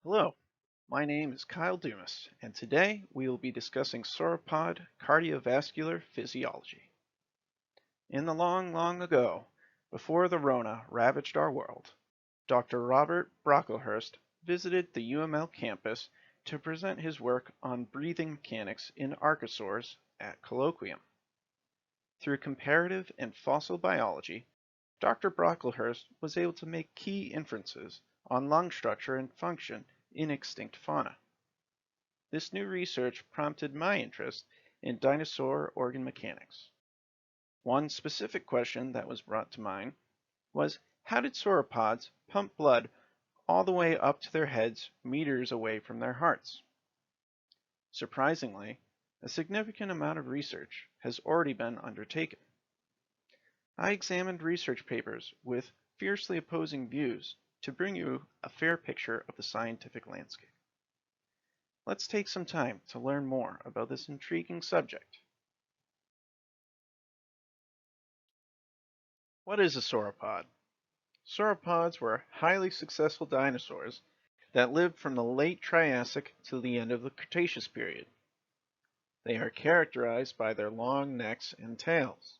Hello, my name is Kyle Dumas, and today we will be discussing sauropod cardiovascular physiology. In the long, long ago, before the Rona ravaged our world, Dr. Robert Brocklehurst visited the UML campus to present his work on breathing mechanics in archosaurs at Colloquium. Through comparative and fossil biology, Dr. Brocklehurst was able to make key inferences on lung structure and function in extinct fauna. This new research prompted my interest in dinosaur organ mechanics. One specific question that was brought to mind was, how did sauropods pump blood all the way up to their heads meters away from their hearts? Surprisingly, a significant amount of research has already been undertaken. I examined research papers with fiercely opposing views to bring you a fair picture of the scientific landscape. Let's take some time to learn more about this intriguing subject. What is a sauropod? Sauropods were highly successful dinosaurs that lived from the late Triassic to the end of the Cretaceous period. They are characterized by their long necks and tails.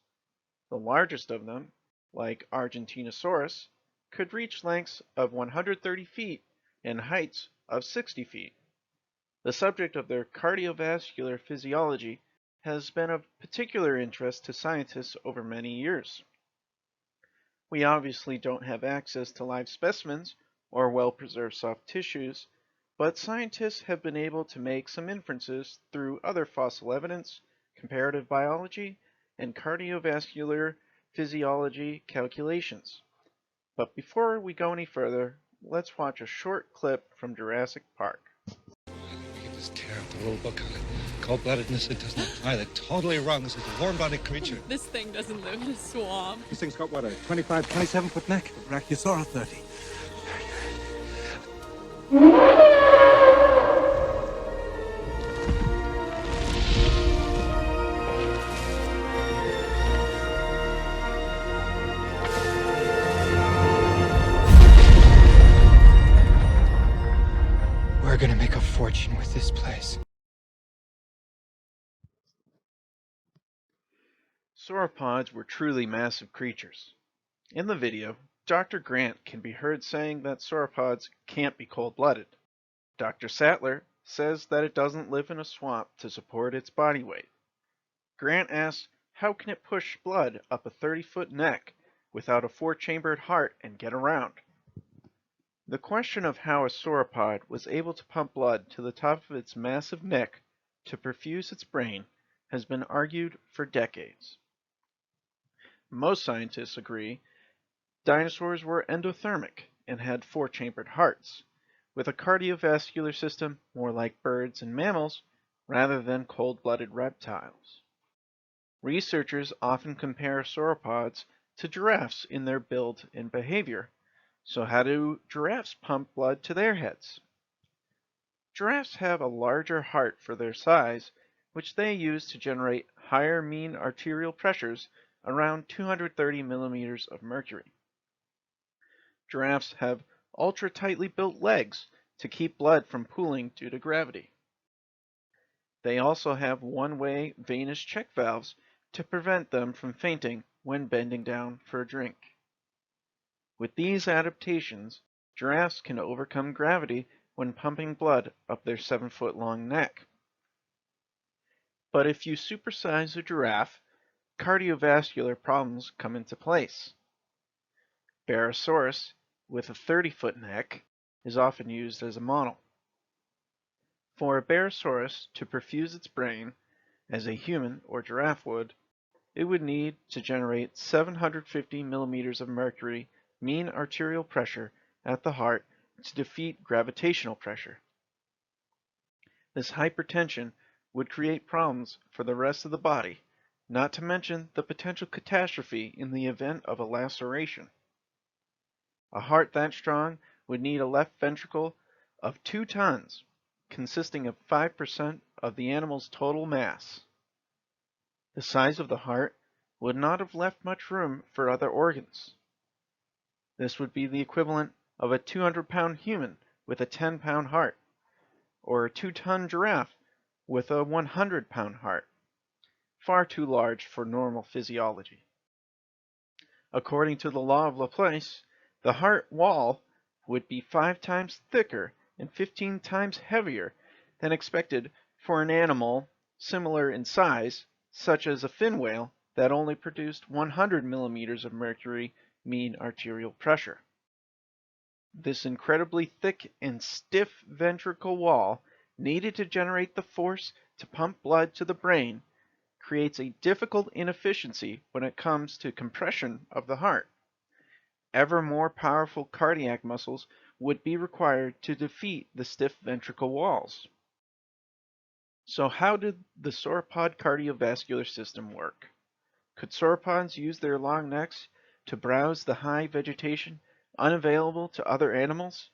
The largest of them, like Argentinosaurus, could reach lengths of 130 feet and heights of 60 feet. The subject of their cardiovascular physiology has been of particular interest to scientists over many years. We obviously don't have access to live specimens or well-preserved soft tissues, but scientists have been able to make some inferences through other fossil evidence, comparative biology, and cardiovascular physiology calculations. But before we go any further, let's watch a short clip from Jurassic Park. We can just tear up the rule book on it. Cold-bloodedness, it doesn't apply. They're totally wrong. This is a warm-blooded creature. This thing doesn't live in a swamp. This thing's got, what, a 25, 27-foot neck? Brachiosaurus 30. We're gonna make a fortune with this place. Sauropods were truly massive creatures. In the video, Dr. Grant can be heard saying that sauropods can't be cold-blooded. Dr. Sattler says that it doesn't live in a swamp to support its body weight. Grant asks, how can it push blood up a 30-foot neck without a 4-chambered heart and get around? The question of how a sauropod was able to pump blood to the top of its massive neck to perfuse its brain has been argued for decades. Most scientists agree dinosaurs were endothermic and had 4-chambered hearts, with a cardiovascular system more like birds and mammals rather than cold-blooded reptiles. Researchers often compare sauropods to giraffes in their build and behavior. So how do giraffes pump blood to their heads? Giraffes have a larger heart for their size, which they use to generate higher mean arterial pressures around 230 millimeters of mercury. Giraffes have ultra-tightly built legs to keep blood from pooling due to gravity. They also have one-way venous check valves to prevent them from fainting when bending down for a drink. With these adaptations, giraffes can overcome gravity when pumping blood up their 7-foot-long neck. But if you supersize a giraffe, cardiovascular problems come into place. Barosaurus, with a 30-foot neck, is often used as a model. For a Barosaurus to perfuse its brain, as a human or giraffe would, it would need to generate 750 millimeters of mercury mean arterial pressure at the heart to defeat gravitational pressure. This hypertension would create problems for the rest of the body, not to mention the potential catastrophe in the event of a laceration. A heart that strong would need a left ventricle of 2 tons, consisting of 5% of the animal's total mass. The size of the heart would not have left much room for other organs. This would be the equivalent of a 200-pound human with a 10-pound heart, or a 2-ton giraffe with a 100-pound heart, far too large for normal physiology. According to the law of Laplace, the heart wall would be 5 times thicker and 15 times heavier than expected for an animal similar in size, such as a fin whale that only produced 100 millimeters of mercury mean arterial pressure. This incredibly thick and stiff ventricle wall needed to generate the force to pump blood to the brain creates a difficult inefficiency when it comes to compression of the heart. Ever more powerful cardiac muscles would be required to defeat the stiff ventricle walls. So how did the sauropod cardiovascular system work? Could sauropods use their long necks to browse the high vegetation unavailable to other animals?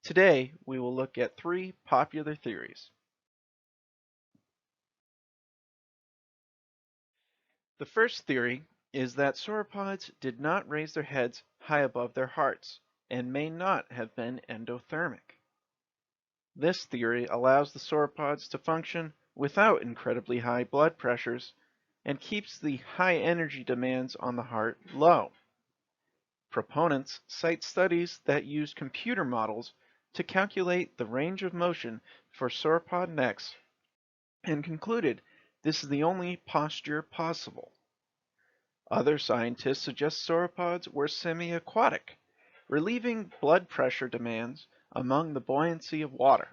Today, we will look at 3 popular theories. The first theory is that sauropods did not raise their heads high above their hearts and may not have been endothermic. This theory allows the sauropods to function without incredibly high blood pressures and keeps the high energy demands on the heart low. Proponents cite studies that use computer models to calculate the range of motion for sauropod necks and concluded this is the only posture possible. Other scientists suggest sauropods were semi-aquatic, relieving blood pressure demands among the buoyancy of water.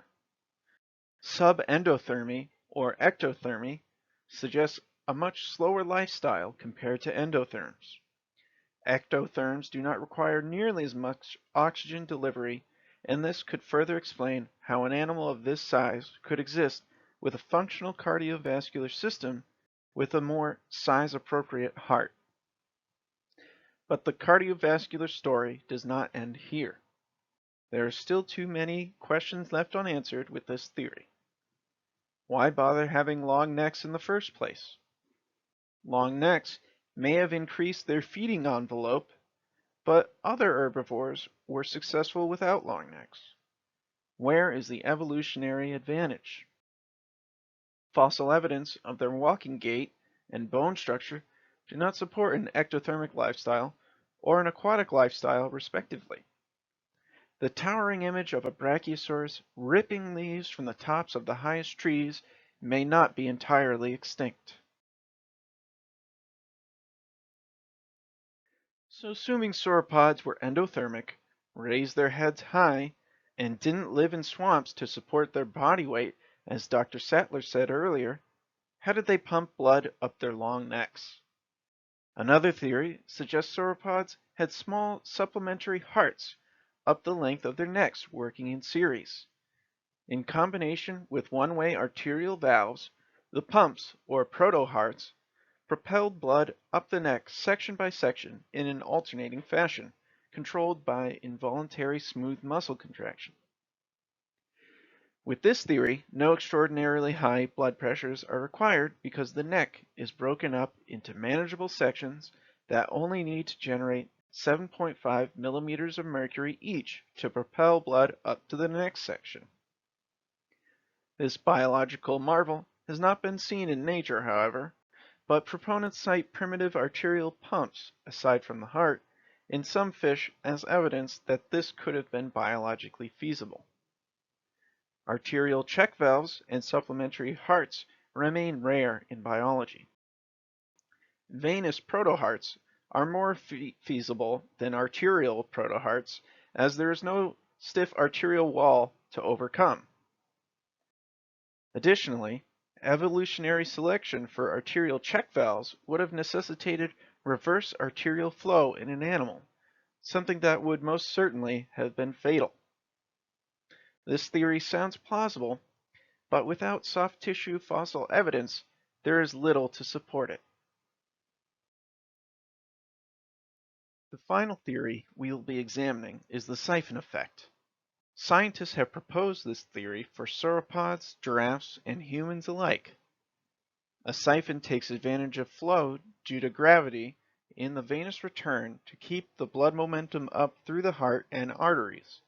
Subendothermy or ectothermy suggests a much slower lifestyle compared to endotherms. Ectotherms do not require nearly as much oxygen delivery, and this could further explain how an animal of this size could exist with a functional cardiovascular system with a more size-appropriate heart. But the cardiovascular story does not end here. There are still too many questions left unanswered with this theory. Why bother having long necks in the first place? Long necks may have increased their feeding envelope, but other herbivores were successful without long necks. Where is the evolutionary advantage? Fossil evidence of their walking gait and bone structure do not support an ectothermic lifestyle or an aquatic lifestyle, respectively. The towering image of a brachiosaurus ripping leaves from the tops of the highest trees may not be entirely extinct. So assuming sauropods were endothermic, raised their heads high, and didn't live in swamps to support their body weight, as Dr. Sattler said earlier, how did they pump blood up their long necks? Another theory suggests sauropods had small supplementary hearts up the length of their necks working in series. In combination with one-way arterial valves, the pumps, or proto-hearts, propelled blood up the neck section by section in an alternating fashion, controlled by involuntary smooth muscle contraction. With this theory, no extraordinarily high blood pressures are required because the neck is broken up into manageable sections that only need to generate 7.5 millimeters of mercury each to propel blood up to the next section. This biological marvel has not been seen in nature, however, but proponents cite primitive arterial pumps, aside from the heart, in some fish as evidence that this could have been biologically feasible. Arterial check valves and supplementary hearts remain rare in biology. Venous protohearts are more feasible than arterial protohearts, as there is no stiff arterial wall to overcome. Additionally, evolutionary selection for arterial check valves would have necessitated reverse arterial flow in an animal, something that would most certainly have been fatal. This theory sounds plausible, but without soft tissue fossil evidence, there is little to support it. The final theory we will be examining is the siphon effect. Scientists have proposed this theory for sauropods, giraffes, and humans alike. A siphon takes advantage of flow due to gravity in the venous return to keep the blood momentum up through the heart and arteries.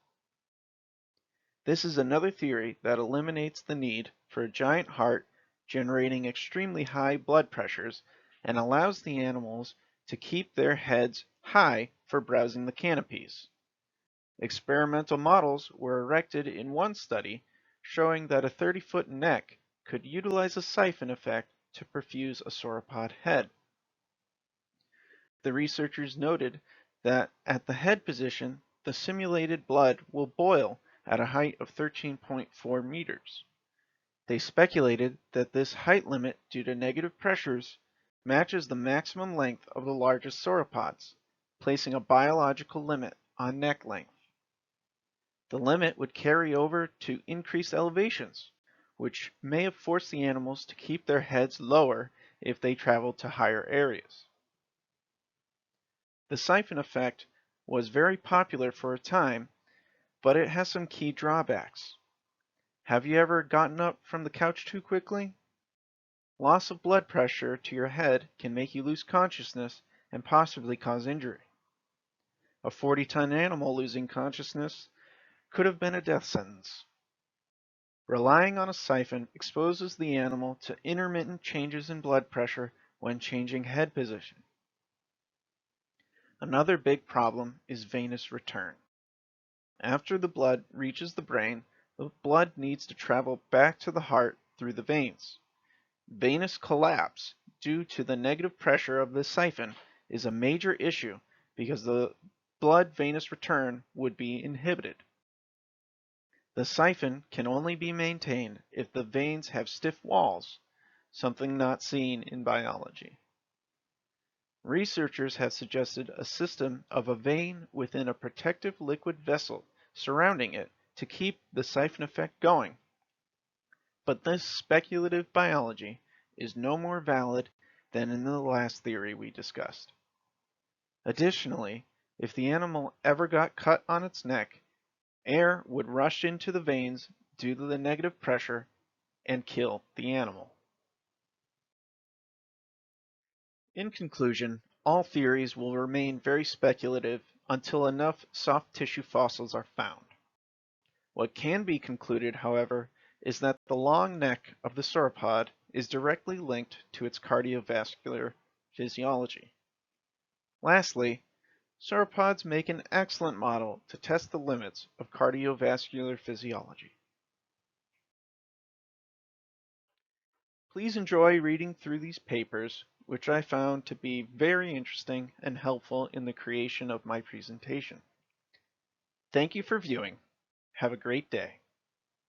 This is another theory that eliminates the need for a giant heart generating extremely high blood pressures and allows the animals to keep their heads high for browsing the canopies. Experimental models were erected in one study showing that a 30-foot neck could utilize a siphon effect to perfuse a sauropod head. The researchers noted that at the head position, the simulated blood will boil at a height of 13.4 meters. They speculated that this height limit due to negative pressures matches the maximum length of the largest sauropods, placing a biological limit on neck length. The limit would carry over to increased elevations, which may have forced the animals to keep their heads lower if they traveled to higher areas. The siphon effect was very popular for a time, but it has some key drawbacks. Have you ever gotten up from the couch too quickly? Loss of blood pressure to your head can make you lose consciousness and possibly cause injury. A 40-ton animal losing consciousness could have been a death sentence. Relying on a siphon exposes the animal to intermittent changes in blood pressure when changing head position. Another big problem is venous return. After the blood reaches the brain, the blood needs to travel back to the heart through the veins. Venous collapse due to the negative pressure of the siphon is a major issue because the blood venous return would be inhibited. The siphon can only be maintained if the veins have stiff walls, something not seen in biology. Researchers have suggested a system of a vein within a protective liquid vessel surrounding it to keep the siphon effect going. But this speculative biology is no more valid than in the last theory we discussed. Additionally, if the animal ever got cut on its neck, air would rush into the veins due to the negative pressure and kill the animal. In conclusion, all theories will remain very speculative until enough soft tissue fossils are found. What can be concluded, however, is that the long neck of the sauropod is directly linked to its cardiovascular physiology. Lastly, sauropods make an excellent model to test the limits of cardiovascular physiology. Please enjoy reading through these papers, which I found to be very interesting and helpful in the creation of my presentation. Thank you for viewing. Have a great day.